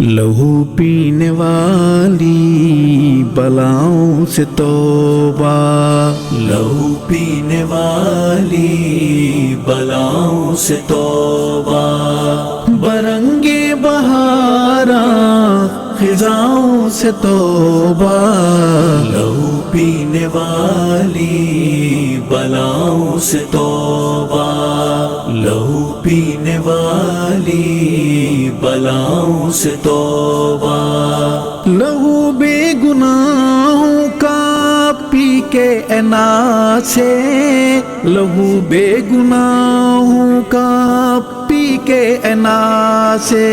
لہو پینے والی بلاؤں سے توبہ، لہو پینے والی بلاؤں سے توبہ، برنگے بہاراں خزاؤں سے توبہ، لہو پینے والی بلاؤں سے توبہ، لہو پینے والی بلاؤں سے توبہ، لہو بے گناہوں کا پی کے انا سے، لہو بے گناہوں کا پی کے انا سے،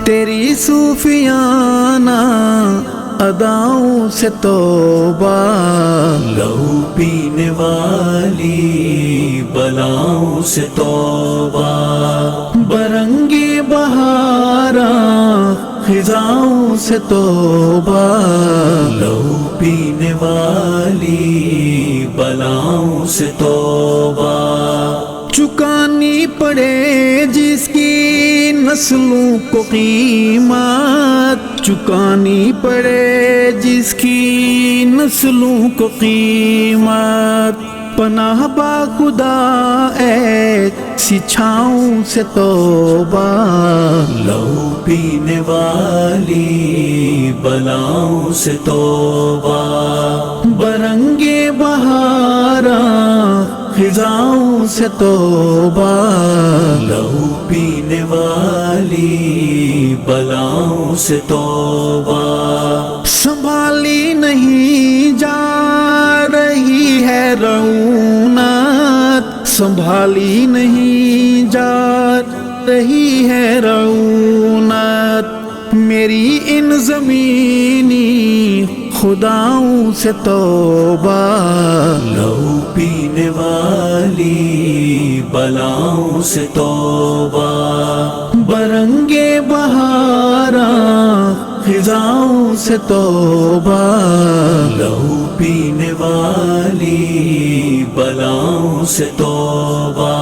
تیری صوفیانہ اداؤں سے توبہ، لہو پینے والی بلاؤں سے توبہ، برنگے بہاراں خزاؤں سے توبہ، لہو پینے والی بلاؤں سے توبہ، چکانی پڑے جس کی نسلوں کو قیمت، چکانی پڑے جس کی نسلوں کو قیمت، پناہ با خدا ایسی چھاؤں سے توبہ، لہو پینے والی بلاؤں سے توبہ، برنگے بہاراں خزاؤں سے توبہ، لہو پینے والی بلاؤں سے توبہ، سنبھالی نہیں جا رہی ہے رعونت، سنبھالی نہیں جا رہی ہے رعونت، میری ان زمینی خداؤں سے توبہ، لہو پینے والی بلاؤں سے توبہ، برنگے بہاراں خزاؤں سے توبہ، لہو پینے والی بلاؤں سے توبہ،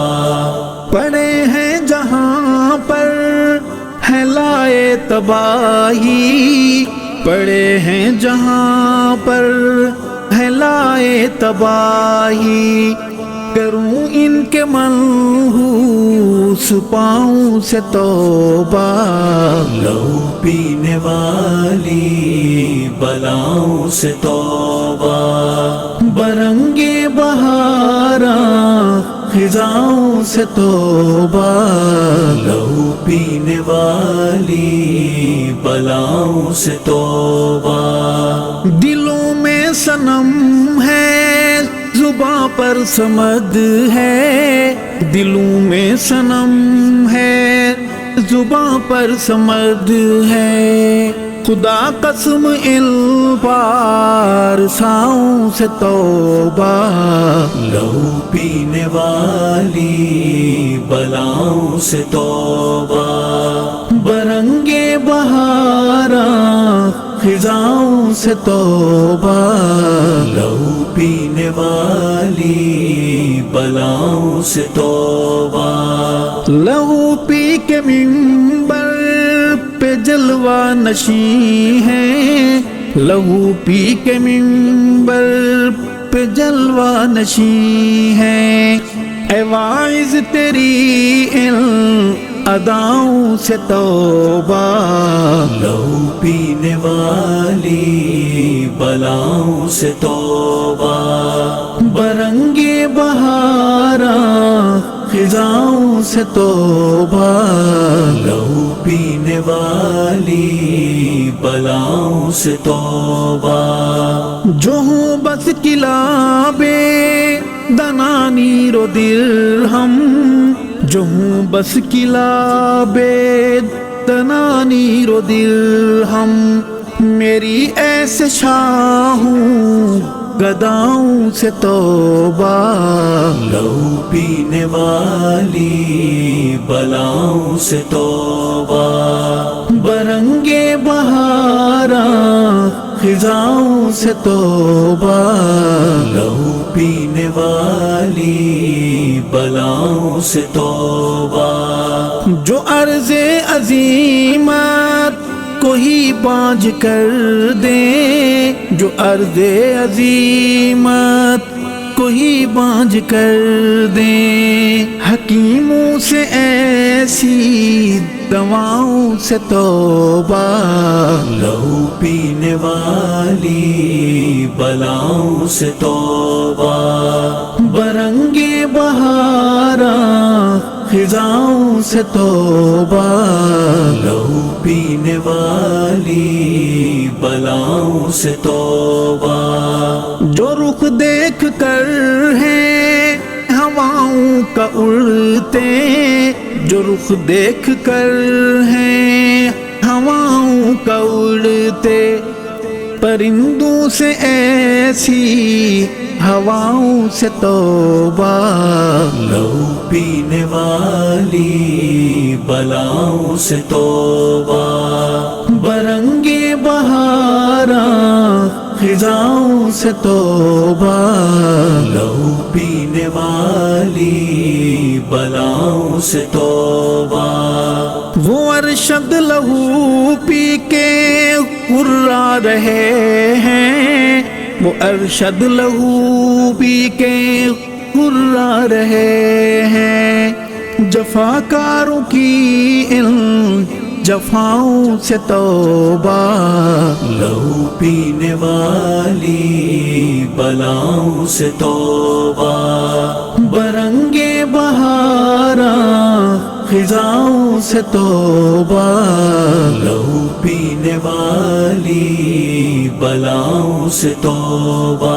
پڑے ہیں جہاں پر ہے لائے تباہی، پڑے ہیں جہاں پر ہے لائے تباہی، کروں ان کے منحوس پاؤں سے توبہ، لہو پینے والی بلاؤں سے توبہ، برنگے بہاراں خزاؤں سے توبہ، لہو پینے والی بلاؤں سے توبہ، دلوں میں صنم ہے زباں پر صمد ہے، دلوں میں صنم ہے زباں پر صمد ہے، خدا قسم ان پارساؤں سے توبہ، لہو پینے والی بلاؤں سے توبہ، برنگے بہاراں خزاؤں سے توبہ، لہو پینے والی بلاؤں سے توبہ، لہو پی کے منبر پہ جلوہ نشیں ہیں، لہو پی کے منبر پہ جلوہ نشیں ہیں، اے واعظ تیری ان اداؤں سے توبہ، لہو پینے والی بلاؤں سے توبہ، برنگے بہاراں خزاؤں سے توبہ، لہو پینے والی بلاؤں سے توبہ، جو ہوں بس کلابے دنانیر و درہم، جو ہوں بس کلابے دنانیر و درہم، میری ایسے شاہوں گداؤں سے توبہ، لہو پینے والی بلاؤں سے توبہ، برنگے بہاراں خزاؤں سے توبہ، لہو پینے والی بلاؤں سے توبہ، جو عرض عظیمت کوئی باج کر دے جو عرض عظیمت کوئی باج کر دے حکیموں سے ایسی دواؤں سے توبہ لہو پینے والی بلاؤں سے توبہ برنگے بہارا خزاؤں سے توبہ لہو پینے والی بلاؤں سے توبہ جو رخ دیکھ کر ہے ہواؤں کا اڑتے جو رخ دیکھ کر ہے ہواؤں کا اڑتے پرندوں سے ایسی ہواؤں سے توبہ لہو پینے والی بلاؤں سے توبہ برنگے بہارا خزاؤں سے توبہ لہو پینے والی بلاؤں سے توبہ وہ ارشد لہو پی کے ہرا رہے ہیں وہ ارشد لہو پی کے ہرا رہے ہیں جفاکاروں کی ان جفاؤں سے توبہ لہو پینے والی بلاؤں سے توبہ برنگے بہارا خزاؤں سے توبہ لہو پینے والی بلاؤں سے توبہ